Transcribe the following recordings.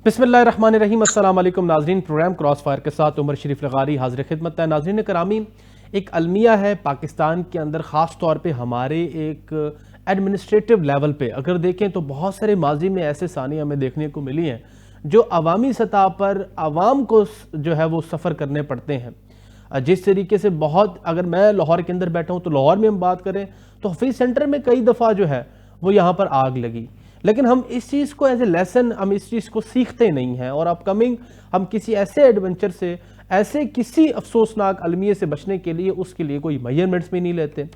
बिस्मिल्लाहिर्रहमानिर्रहीम। अस्सलाम वालेकुम नाज़रीन, प्रोग्राम क्रॉस फायर के साथ उमर शरीफ लगारी हाजिर खिदमत है। नाज़रीन करामी, एक अलमिया है पाकिस्तान के अंदर, ख़ास तौर पे हमारे एक एडमिनिस्ट्रेटिव लेवल पे अगर देखें तो बहुत सारे माजी में ऐसे सानी हमें देखने को मिली हैं जो अवामी सतह पर आवाम को जो है वो सफ़र करने पड़ते हैं। जिस तरीके से बहुत, अगर मैं लाहौर के अंदर बैठा हूँ तो लाहौर में हम बात करें तो हफीज़ सेंटर में कई दफ़ा जो है वो यहाँ पर आग लगी, लेकिन हम इस चीज़ को एज ए लेसन, हम इस चीज़ को सीखते नहीं हैं और अपकमिंग हम किसी ऐसे एडवेंचर से, ऐसे किसी अफसोसनाक अलमिये से बचने के लिए उसके लिए कोई मेजरमेंट्स भी नहीं लेते।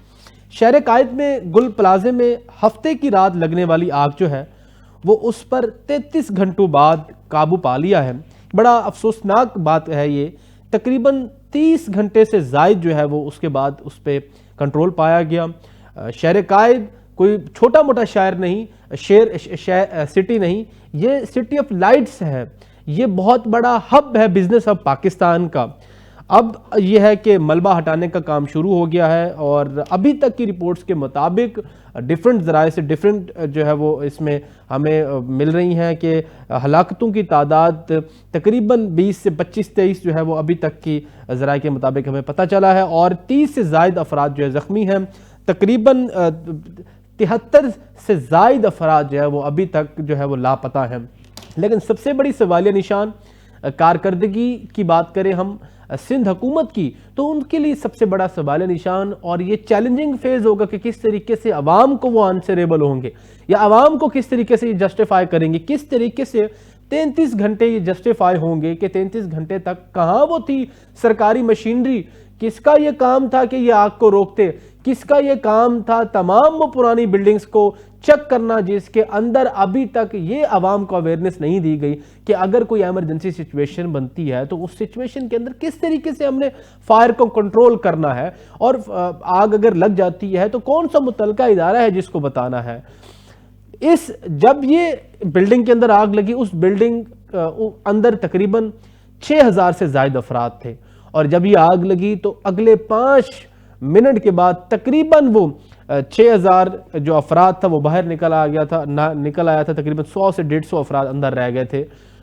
शहर कायद में गुल प्लाजे में हफ्ते की रात लगने वाली आग जो है वो उस पर 33 घंटों बाद काबू पा लिया है। बड़ा अफसोसनाक बात है ये, तकरीबन 30 घंटे से ज़ायद जो है वो उसके बाद उस पर कंट्रोल पाया गया। शहर कायद कोई छोटा मोटा शहर नहीं, सिटी नहीं, ये सिटी ऑफ लाइट्स है, ये बहुत बड़ा हब है, बिजनेस हब पाकिस्तान का। अब यह है कि मलबा हटाने का काम शुरू हो गया है और अभी तक की रिपोर्ट्स के मुताबिक डिफरेंट ज़राए से डिफरेंट जो है वो इसमें हमें मिल रही हैं कि हलाकतों की तादाद तकरीबन 20 से 25-23 जो है वो अभी तक की ज़राए के मुताबिक हमें पता चला है और 30 से ज़ायद अफराद जो है ज़ख्मी हैं। तकरीबन 73 से ज़ायद अफराद जो है वो अभी तक जो है वो लापता हैं। लेकिन सबसे बड़ी सवालिया निशान कारकर्दगी की बात करें हम सिंध हुकूमत की, तो उनके लिए सबसे बड़ा सवालिया निशान और ये चैलेंजिंग फेज होगा कि किस तरीके से अवाम को वो आंसरेबल होंगे या अवाम को किस तरीके से ये जस्टिफाई करेंगे, किस तरीके से 33 घंटे ये जस्टिफाई होंगे कि 33 घंटे तक कहाँ वो थी सरकारी मशीनरी, किसका ये काम था कि ये आग को रोकते, किसका ये काम था तमाम वो पुरानी बिल्डिंग्स को चेक करना जिसके अंदर अभी तक ये आवाम को अवेयरनेस नहीं दी गई कि अगर कोई एमरजेंसी सिचुएशन बनती है तो उस सिचुएशन के अंदर किस तरीके से हमने फायर को कंट्रोल करना है और आग अगर लग जाती है तो कौन सा मुतलका इदारा है जिसको बताना है। जब ये बिल्डिंग के अंदर आग लगी, उस बिल्डिंग अंदर तकरीबन 6000 से ज्यादा अफराद थे और जब ये आग लगी तो अगले 5 मिनट के बाद तकरीबन वो 6000 जो अफराद था वो बाहर निकल आया था, तकरीबन 100 से 150 अफराद अंदर रह गए थे।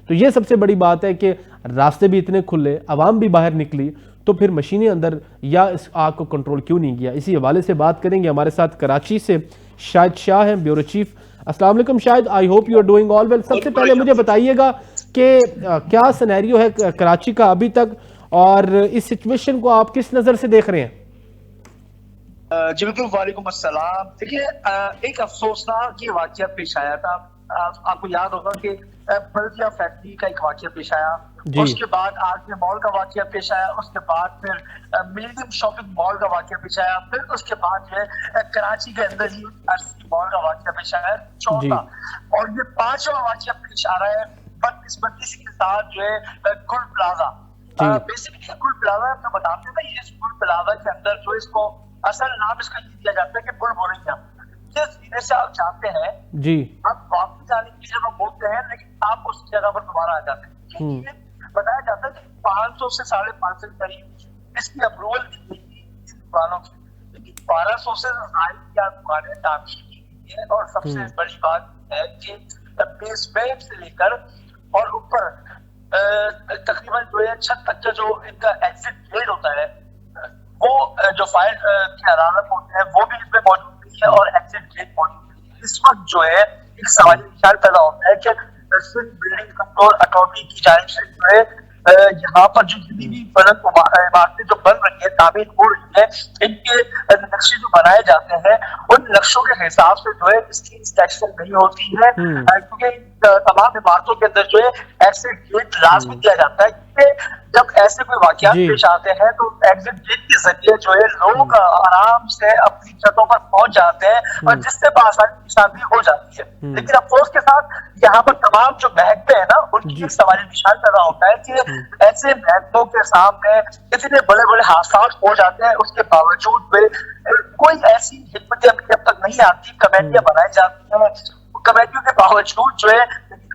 तो ये सबसे बड़ी बात है कि रास्ते भी इतने खुले, आवाम भी बाहर निकली, तो फिर मशीनें अंदर या इस आग को कंट्रोल क्यों नहीं किया। इसी हवाले से बात करेंगे। हमारे साथ कराची से शाहिद शाह हैं, ब्यूरो चीफ। अस्सलाम वालेकुम Shahid, I hope you are doing all well. सबसे पहले मुझे बताइएगा कि क्या सिनेरियो है कराची का अभी तक और इस सिचुएशन को आप किस नज़र से देख रहे हैं? जी बिल्कुल, वालेकुम अस्सलाम। देखिए, एक अफसोसनाक ये वाकया पेश आया था। आपको याद होगा कि बल्दिया फैक्ट्री का एक वाकया पेश आया, उसके बाद आरके मॉल का वाकया पेश आया, उसके बाद फिर मिलेनियम शॉपिंग मॉल का वाकया पेश आया, फिर उसके बाद जो है कराची के अंदर ही मॉल का वाकया पेश आया, चौथा, और ये 5वां वाकया पेश आ रहा है 32 के साथ जो है गुल प्लाजा। बेसिकली गुल प्लाजा तो बताते हैं, ये गुल प्लाजा के अंदर जो इसको असल नाम इसका ये दिया जाता है कि बुलबुलिया, जिस सीने से आप जाते हैं जी, आप वापस जाने के लिए जब आप बोलते हैं लेकिन आप उस जगह पर दोबारा आ जाते हैं। ये बताया जाता है कि 500 से 550 के करीब इसकी अप्रूवल दी गई थी दुकानों की, लेकिन 1200 से ज्यादा दुकानें तामीर की गई है। और सबसे बड़ी बात है कि बेसमेंट से लेकर और ऊपर तकरीबन जो है छत तक का जो इनका एग्जिट गेट होता है, वो जो फायर की हरारत होती है वो भी इसमें मौजूद नहीं है और एग्जिट गेट मौजूद नहीं है। इस वक्त जो है एक सवाल निशान पैदा होता है कि बिल्डिंग कंट्रोल अथॉरिटी की जानिब से जो है यहाँ पर जो जितनी भी बुलंद इमारतें जो बन रही है, तामीर हो रही है, इनके नक्शे जो बनाए जाते हैं उन नक्शों के हिसाब से जो है इसकी इंस्पेक्शन नहीं होती है, क्योंकि तमाम इमारतों के अंदर जो है ऐसे गेट लाजमी किया जाता है कि जब ऐसे कोई वाकयात पेश आते हैं तो एग्जिट गेट के जरिए जो है लोग आराम से अपनी छतों पर पहुंच जाते हैं और जिससे आसानी निशानी हो जाती है। लेकिन अफसोस के साथ यहाँ पर तमाम जो महकमे है ना, उनकी एक सवाल निशान पैदा होता है कि ऐसे महकमों के सामने इतने बड़े बड़े हादसा हो जाते हैं, उसके बावजूद भी कोई ऐसी हिकमत अमली अब तक नहीं आती, कमेटियां बनाई जाती हैं, कमेटियों के बावजूद जो है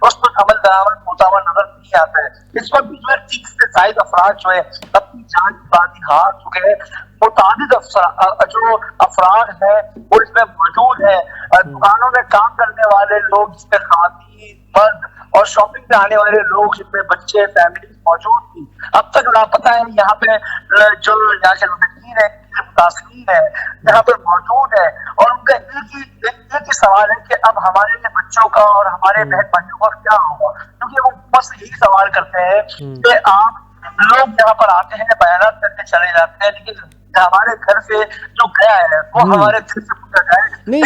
उस पर अमल दरामद होता हुआ नजर नहीं आता है। इस वक्त भी जो है 30 से ज्यादा अफराद जो है अपनी जान की बाजी हार चुके हैं। मुतादिद जो अफराद है वो इसमें मौजूद है, दुकानों में काम करने वाले लोग जिसमें खातन, मर्द और शॉपिंग पे आने वाले लोग जिनमें बच्चे फैमिली मौजूद थी, अब तक लापता है। यहाँ पे जो यहाँ के मुतासिरीन है, मुतासिरीन है यहाँ पर मौजूद है, और उनका एक ही सवाल है कि अब हमारे बच्चों का और हमारे बहन भाइयों का क्या होगा, क्योंकि वो बस यही सवाल करते हैं कि आप लोग यहाँ पर आते हैं, बयान करके चले जाते हैं, लेकिन हमारे घर से जो गया है वो हमारे दिल से पूछा जाए। नहीं,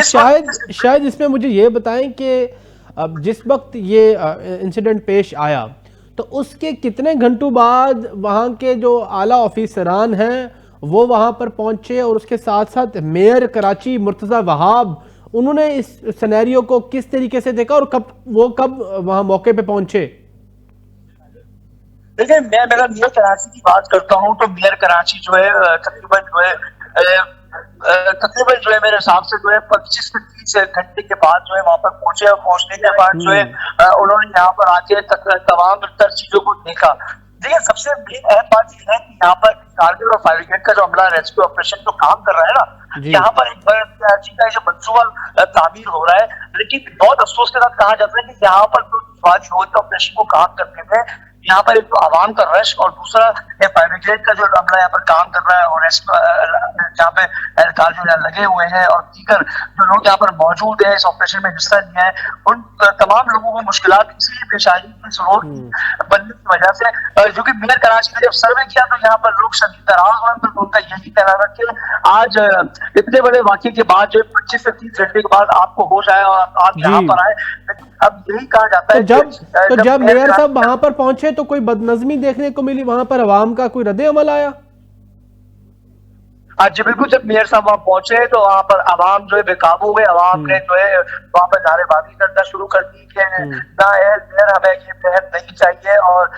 शायद इसमें मुझे ये बताएं कि अब जिस वक्त ये इंसिडेंट पेश आया तो उसके कितने घंटों बाद वहाँ के जो आला ऑफिसरान हैं वो वहाँ पर पहुंचे, और उसके साथ साथ मेयर कराची मुर्तज़ा वहाब, उन्होंने इस सिनेरियो को किस तरीके से देखा और कब वहाँ मौके पे पहुंचे? देखिए, मैं अगर मेयर कराची की बात करता हूँ तो मेयर कराची जो है तकरीबन जो है मेरे हिसाब से जो है 25 से 30 घंटे के बाद जो है वहां पर पहुंचे, और पहुंचने के बाद जो है उन्होंने यहाँ पर आके तमाम तर चीजों को देखा। देखिए, सबसे मेन अहम बात यह है कि यहाँ पर कारगिल और फायर ब्रिगेड का जो अमला रेस्क्यू ऑपरेशन जो काम कर रहा है ना, यहाँ पर एक कराची का जो मंसूबा तामीर हो रहा है, लेकिन बहुत अफसोस के साथ कहा जाता है कि यहाँ पर जो ऑपरेशन को काम करने में यहाँ पर एक तो आवाम का रश और दूसरा फायर ब्रिगेड का जो अमला यहाँ पर काम कर रहा है, और जहाँ पे एहलकार जो यहाँ लगे हुए हैं और दीगर जो लोग यहाँ पर मौजूद है इस ऑपरेशन में हिस्सा लिया है, उन तमाम लोगों को मुश्किलात इसलिए पेश आई इस रोड बनने की वजह से। जो कि मेयर कराची ने जब सर्वे किया तो यहाँ पर लोग शदीद नाराज हुए, तो उनका यही कहना था कि आज इतने बड़े वाक़े के बाद जो 25 से 30 घंटे के बाद आपको होश आया और आप यहाँ पर आए, लेकिन अब यही कहा जाता है तो जब मेयर साहब वहां पर पहुंचे तो कोई बदनज़मी देखने को मिली, वहां पर अवाम का कोई रद्द अमल आया? जी बिल्कुल, जब मेयर साहब वहां पहुंचे तो वहां पर आवाम जो है बेकाबू हुए, आवाम ने जो है वहां पर नारेबाजी करना शुरू कर दी कि ना मेयर, हमें ये मेयर नहीं चाहिए, और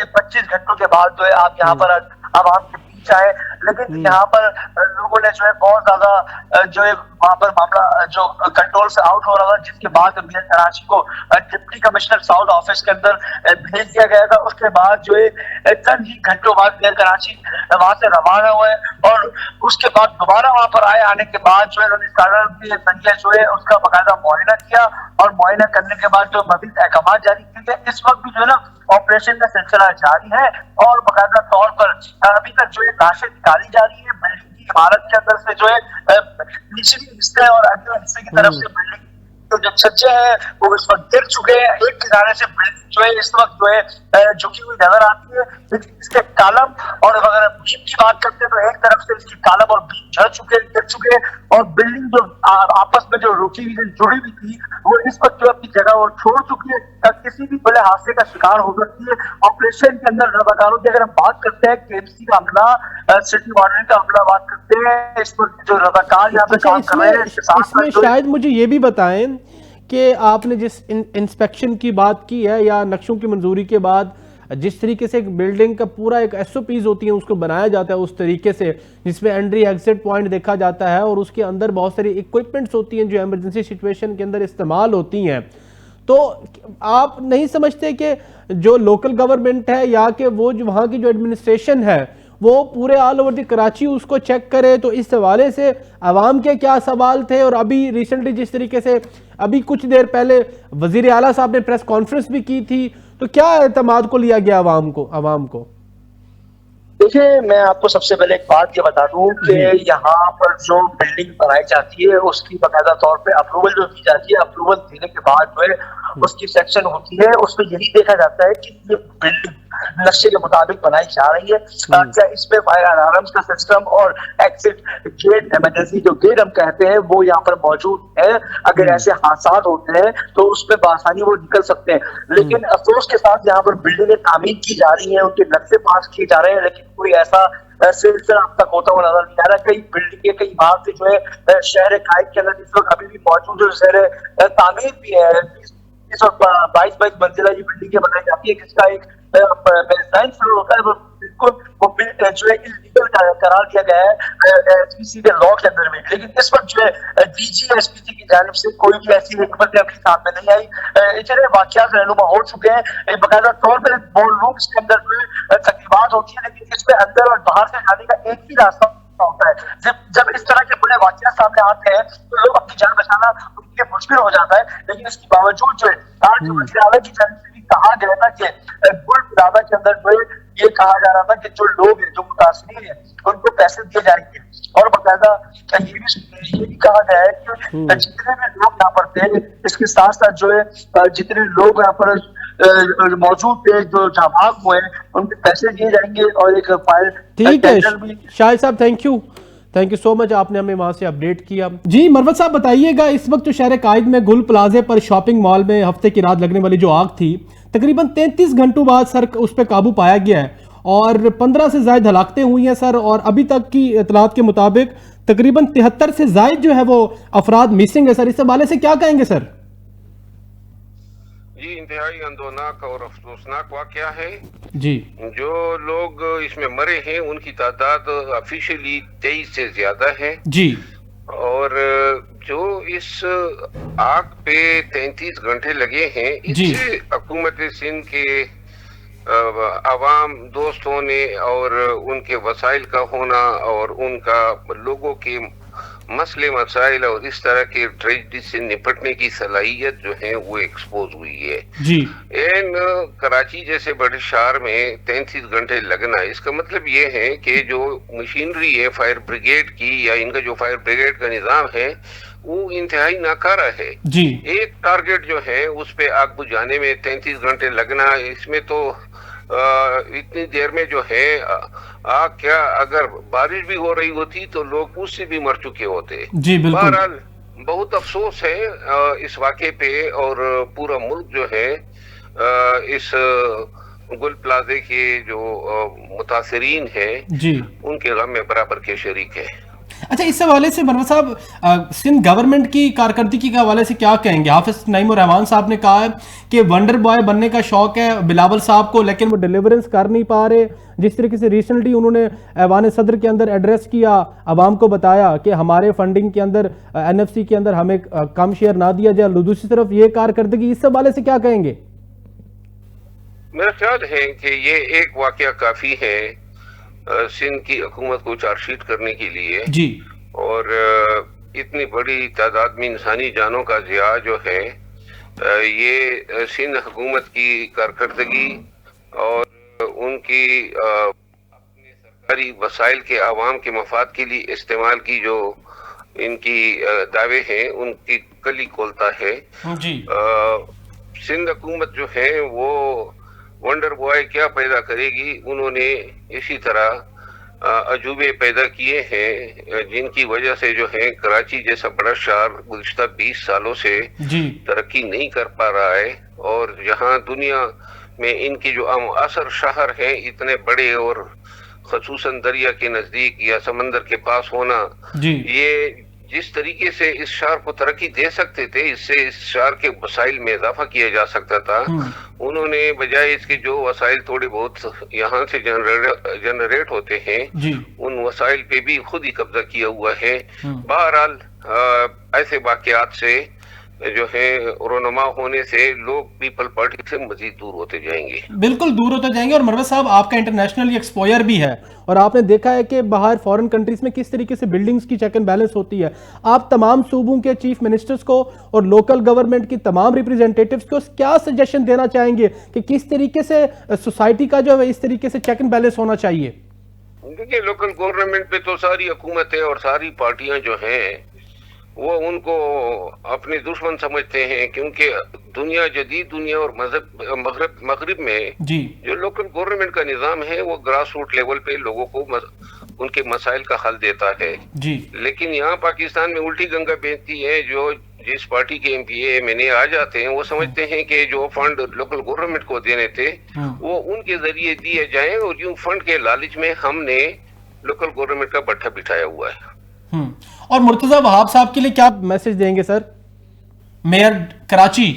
25 घंटों के बाद जो है आप यहाँ पर आवाम के बीच आए। लेकिन यहाँ पर लोगों ने जो है बहुत ज्यादा जो है वहां पर मामला जो कंट्रोल से आउट हो रहा था, जिसके बाद मेयर कराची को डिप्टी कमिश्नर साउथ ऑफिस के अंदर भेज दिया गया था। उसके बाद जो है चंद ही घंटों बाद मेयर कराची वहां से रवाना हुए, और उसके बाद दोबारा वहां पर आने के बाद जो है उन्होंने जो है उसका बाकायदा मुआयना किया, और मुआयना करने के बाद जो मज़ीद अहकाम जारी किए गए। इस वक्त भी जो है ना ऑपरेशन का सिलसिला जारी है, और बाकायदा तौर पर अभी तक जो है लाशें निकाली जा रही है बिल्डिंग की इमारत के अंदर से, जो है निचली हिस्से और अगले हिस्से की तरफ से बिल्डिंग तो जो छज्जे हैं वो इस वक्त गिर चुके हैं। एक किनारे से बिल्डिंग जो है इस वक्त जो है झुकी हुई नजर आती है, लेकिन इसके कालम और अगर बीम की बात करते हैं तो एक तरफ से इसकी कालम और बीम गिर चुके हैं, और बिल्डिंग जो आपस में जो रुकी हुई जुड़ी हुई थी वो इस वक्त जो अपनी जगह वो छोड़ चुकी है, किसी भी बड़े हादसे का शिकार हो सकती है। ऑपरेशन के अंदर रजाकारों की अगर हम बात करते हैं, केएमसी का अमला, सिटी वार्डन का अमला बात करते हैं, इस पर जो रजाकार यहाँ पे काम कर रहे हैं, इसमें शायद मुझे ये भी बताएं कि आपने जिस इंस्पेक्शन की बात की है या नक्शों की मंजूरी के बाद जिस तरीके से एक बिल्डिंग का पूरा एक SOPs होती है उसको बनाया जाता है उस तरीके से, जिसमें एंट्री एग्जिट पॉइंट देखा जाता है और उसके अंदर बहुत सारी इक्विपमेंट्स होती हैं जो इमरजेंसी सिचुएशन के अंदर इस्तेमाल होती हैं, तो आप नहीं समझते कि जो लोकल गवर्नमेंट है या कि वो जो वहाँ की जो एडमिनिस्ट्रेशन है वो पूरे ऑल ओवर द कराची उसको चेक करे? तो इस हवाले से आवाम के क्या सवाल थे? और अभी रिसेंटली जिस तरीके से अभी कुछ देर पहले वजीर आला साहब ने प्रेस कॉन्फ्रेंस भी की थी, तो क्या एतमाद को लिया गया आवाम को? देखिए, मैं आपको सबसे पहले एक बात ये बता दूं कि यहाँ पर जो बिल्डिंग बनाई जाती है उसकी बाकायदा तौर पे अप्रूवल जो दी जाती है, अप्रूवल देने के बाद जो है उसकी सेक्शन होती है, उसमें यही देखा जाता है कि ये बिल्डिंग नक्शे के मुताबिक बनाई जा रही है, क्या इसमें फायर अलार्म्स का सिस्टम और एग्जिट गेट, इमरजेंसी जो गेट हम कहते हैं वो यहाँ पर मौजूद है। अगर ऐसे हादसा होते हैं तो उसमें बआसानी वो निकल सकते हैं, लेकिन अफसोस के साथ यहाँ पर बिल्डिंगें तामीर की जा रही है, उनके नक्शे पास किए जा रहे हैं, लेकिन कोई ऐसा सिलसिला अब तक होता हुआ नजर नहीं आ रहा। कई बिल्डिंगे, कई इमारतें जो है शहर कायद के अंदर इस वक्त अभी भी मौजूद है, शहर तामीर भी है, 22 मंजिला ये बिल्डिंगें बनाई जाती है, जिसका एक साइंस होता है, बिल्कुल वो जो है इलीगल करार दिया गया है SPC के लॉ के अंदर में। लेकिन इस वक्त जो है DG SPC की जानिब से कोई भी ऐसी हिकमत अपनी सामने नहीं आई। इतने वाकयात रहनुमा हो चुके हैं, बाकायदा तौर पर बोल रूम्स के अंदर जो तकरीबात होती है, लेकिन इसमें अंदर और बाहर से जाने का एक ही रास्ता होता है। जब इस तरह के बड़े वाकयात सामने आते हैं तो लोग अपनी जान बचाना उनके मुश्किल हो जाता है, लेकिन इसके बावजूद जो है और जो वज़ीर आला की जानिब से भी कहा गया था कि गुल प्लाजा के अंदर जो है ये कहा जा रहा था कि जो लोग हैं, जो मुतासिरीन हैं, उनको पैसे दिए जाएंगे। और बाकायदा ये भी कहा गया है कि जितने भी लोग यहाँ पर थे, इसके साथ साथ जो है जितने लोग यहाँ पर मौजूद थे, जो जाबाज हुए, उनके पैसे दिए जाएंगे और एक फायर ठीक है शाहिद साहब, थैंक यू सो मच, आपने हमें वहां से अपडेट किया। जी मरवत साहब बताइएगा, इस वक्त जो शहर कायद में गुल प्लाजे पर शॉपिंग मॉल में हफ्ते की रात लगने वाली जो आग थी, तकरीबन 33 घंटों बाद सर उस पर काबू पाया गया है और 15 से ज्यादा हलाकतें हुई हैं सर, और अभी तक की इतलात के मुताबिक तकरीबन 73 से ज्यादा जो है वो अफराद मिसिंग है सर। इस हवाले से क्या कहेंगे सर? जी इंतहाई अंदोनाक और अफसोसनाक वाकया है जी। जो लोग इसमें मरे हैं उनकी तादाद ऑफिशियली 23 से ज्यादा है जी, और जो इस आग पे 33 घंटे लगे हैं, इससे हुकूमत सिंध के आवाम दोस्तों ने और उनके वसाइल का होना और उनका लोगों के मसले मसाइल और इस तरह के ट्रेजेडी से निपटने की सलाहियत जो है वो एक्सपोज हुई है जी। एन कराची जैसे बड़े शहर में 33 घंटे लगना, इसका मतलब ये है कि जो मशीनरी है फायर ब्रिगेड की या इनका जो फायर ब्रिगेड का निजाम है वो इंतहाई नाकारा है जी। एक टारगेट जो है उस पे आग बुझाने में 33 घंटे लगना, इसमें तो इतनी देर में जो है आग क्या अगर बारिश भी हो रही होती तो लोग उससे भी मर चुके होते। जी बिल्कुल। बहरहाल बहुत अफसोस है इस वाक़े पे, और पूरा मुल्क जो है इस गुल प्लाजे के जो मुतासिरीन है जी उनके गम में बराबर के शरीक है। अच्छा, इस हवाले से मरवत साहब सिंध गवर्नमेंट की कारकर्दगी के हवाले से क्या कहेंगे? हाफिज नईम उर रहमान साहब ने कहा है कि वंडर बॉय बनने का शौक है बिलावल साहब को, लेकिन वो डिलीवरेंस कर नहीं पा रहे। जिस तरीके से रिसेंटली उन्होंने ऐवान सदर के अंदर एड्रेस किया, आवाम को बताया कि हमारे फंडिंग के अंदर NFC के अंदर हमें कम शेयर ना दिया जाए, दूसरी तरफ ये कारकर्दगी, इस हवाले से क्या कहेंगे? मेरा ख्याल है कि ये एक वाकया काफी है सिंध की हुकूमत को चार्जशीट करने के लिए जी, और इतनी बड़ी तादाद में इंसानी जानों का ज़िया जो है ये सिंध हुकूमत की कारकर्दगी और उनकी अपने सरकारी वसाइल के आवाम के मफाद के लिए इस्तेमाल की जो इनकी दावे हैं उनकी कली खोलता है जी। सिंध हुकूमत जो है वो वंडर बॉय क्या पैदा करेगी, उन्होंने इसी तरह अजूबे पैदा किए हैं जिनकी वजह से जो है कराची जैसा बड़ा शहर गुज़िश्ता 20 सालों से तरक्की नहीं कर पा रहा है, और जहां दुनिया में इनकी जो असर शहर है इतने बड़े और खसूसन दरिया के नजदीक या समंदर के पास होना, ये जिस तरीके से इस शहर को तरक्की दे सकते थे, इससे इस शहर के वसाइल में इजाफा किया जा सकता था, उन्होंने बजाय इसके जो वसाइल थोड़े बहुत यहाँ से जनरेट होते हैं उन वसाइल पे भी खुद ही कब्जा किया हुआ है। बहरहाल ऐसे वाकयात से जो है रोनमा होने से लोग पीपल पार्टी से मजीद दूर होते जाएंगे, बिल्कुल दूर होते जाएंगे। और मरवत साहब आपका इंटरनेशनल एक्सपोयर भी है और आपने देखा है कि बाहर फॉरेन कंट्रीज में किस तरीके से बिल्डिंग्स की चेक एंड बैलेंस होती है। आप तमाम सूबों के चीफ मिनिस्टर्स को और लोकल गवर्नमेंट की तमाम रिप्रेजेंटेटिव्स को क्या सजेशन देना चाहेंगे कि किस तरीके से सोसाइटी का जो है इस तरीके से चेक एंड बैलेंस होना चाहिए? देखिए लोकल गवर्नमेंट पे तो सारी हुकूमतें और सारी पार्टियां जो हैं वो उनको अपने दुश्मन समझते हैं, क्योंकि दुनिया जदीद दुनिया और मगरिब में जो लोकल गवर्नमेंट का निज़ाम है वो ग्रास रूट लेवल पे लोगों को उनके मसाइल का हल देता है लेकिन यहाँ पाकिस्तान में उल्टी गंगा बहती है। जो जिस पार्टी के MPA MNA आ जाते हैं वो समझते हैं कि जो फंड लोकल गवर्नमेंट को देने थे वो उनके जरिए दिए जाएं, और यूं फंड के लालच में हमने लोकल गवर्नमेंट का बट्ठा बिठाया हुआ है। और मुर्तजा वहाब साहब के लिए क्या मैसेज देंगे सर, मेयर कराची?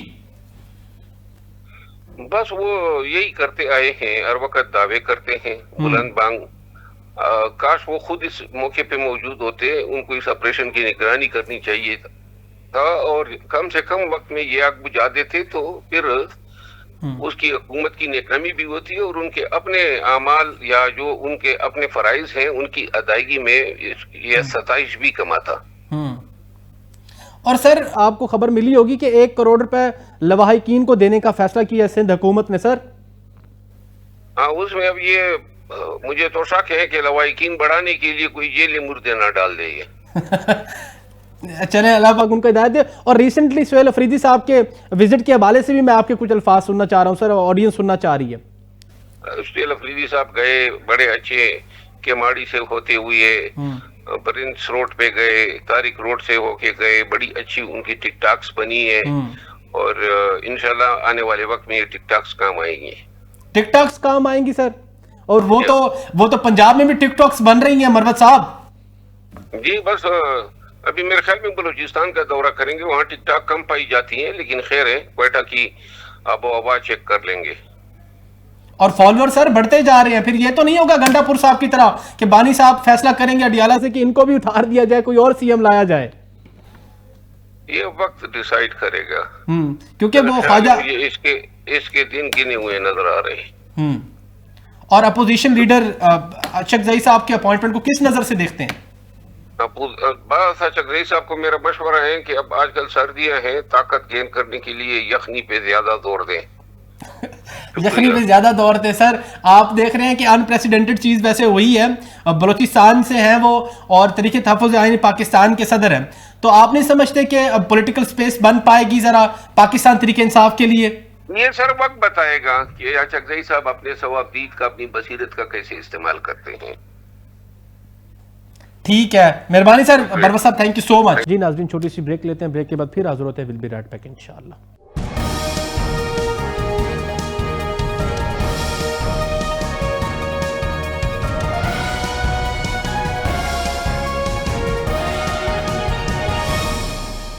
बस वो यही करते आए हैं, हर वक्त दावे करते हैं बुलंद बांग। काश वो खुद इस मौके पे मौजूद होते, उनको इस ऑपरेशन की निगरानी करनी चाहिए था और कम से कम वक्त में ये आग बुझा देते तो फिर उसकी हुकूमत की नेकामी भी होती है और उनके अपने आमाल या जो उनके अपने फराइज हैं उनकी अदायगी में यह सताइश भी कमाता। और सर आपको खबर मिली होगी कि 1 करोड़ रुपए लवाहिकीन को देने का फैसला किया सिंध हुकूमत ने सर। हाँ, उसमें अब ये मुझे तो शक है कि लवाहिकीन बढ़ाने के लिए कोई जेल मुर्दे ना डाल दे ये। चले अल्लाह पाक उनको हिदायत दे। और रिसेंटली सुहेल अफरीदी साहब के विजिट के हवाले से भी मैं आपके कुछ अल्फाज सुनना चाह रहा हूँ सर, ऑडियंस सुनना चाह रही है। सुहेल अफरीदी साहब गए, बड़े अच्छे केमाड़ी से होते हुए प्रिंस रोड पे गए, तारिक रोड से होके गए, बड़ी अच्छी उनकी टिकटॉक्स बनी है और इंशाल्लाह आने वाले वक्त में ये टिकटॉक्स काम आएंगी। टिकटॉक्स काम आएंगी सर, और वो तो पंजाब में भी टिकटॉक्स बन रही हैं मरवत साहब जी। बस अभी मेरे ख्याल में बलूचिस्तान का दौरा करेंगे, वहाँ टिकटॉक कम पाई जाती है, लेकिन खैर है क्वेटा की आबो हवा चेक कर लेंगे। और फॉलोअर सर बढ़ते जा रहे हैं, फिर ये तो नहीं होगा गंडापुर साहब की तरह कि बानी साहब फैसला करेंगे अडियाला से कि इनको भी उतार दिया जाए, कोई और सीएम लाया जाए। ये वक्त डिसाइड करेगा क्योंकि वो ख्वाजा इसके दिन गिने हुए नजर आ रहे हैं। और अपोजिशन लीडर चकजई साहब के अपॉइंटमेंट को किस नजर से देखते हैं? चकजई साहब को मेरा मशवरा है कि अब आजकल सर्दियां हैं, ताकत गेन करने के लिए यखनी पे ज्यादा जोर दें। यखनी पे ज्यादा दौर थे सर। आप देख रहे हैं कि अनप्रेसिडेंटेड चीज वैसे वही है, बलूचिस्तान से हैं वो और तरीके तहफ़्फ़ुज़ आईन पाकिस्तान के सदर हैं, तो आप नहीं समझते कि अब पॉलिटिकल स्पेस बन पाएगी जरा पाकिस्तान तरीके इंसाफ के लिए? ये सर वक्त बताएगा कि चकजई साहब अपने सवाबदीद का, अपनी बसीरत का कैसे इस्तेमाल करते हैं। ठीक है, मेहरबानी सर। बरवत साहब थैंक यू सो मच। जी नाज़रीन, छोटी सी ब्रेक लेते हैं, ब्रेक के बाद फिर हाजिर होते हैं। विल बी राइट बैक इंशाअल्लाह।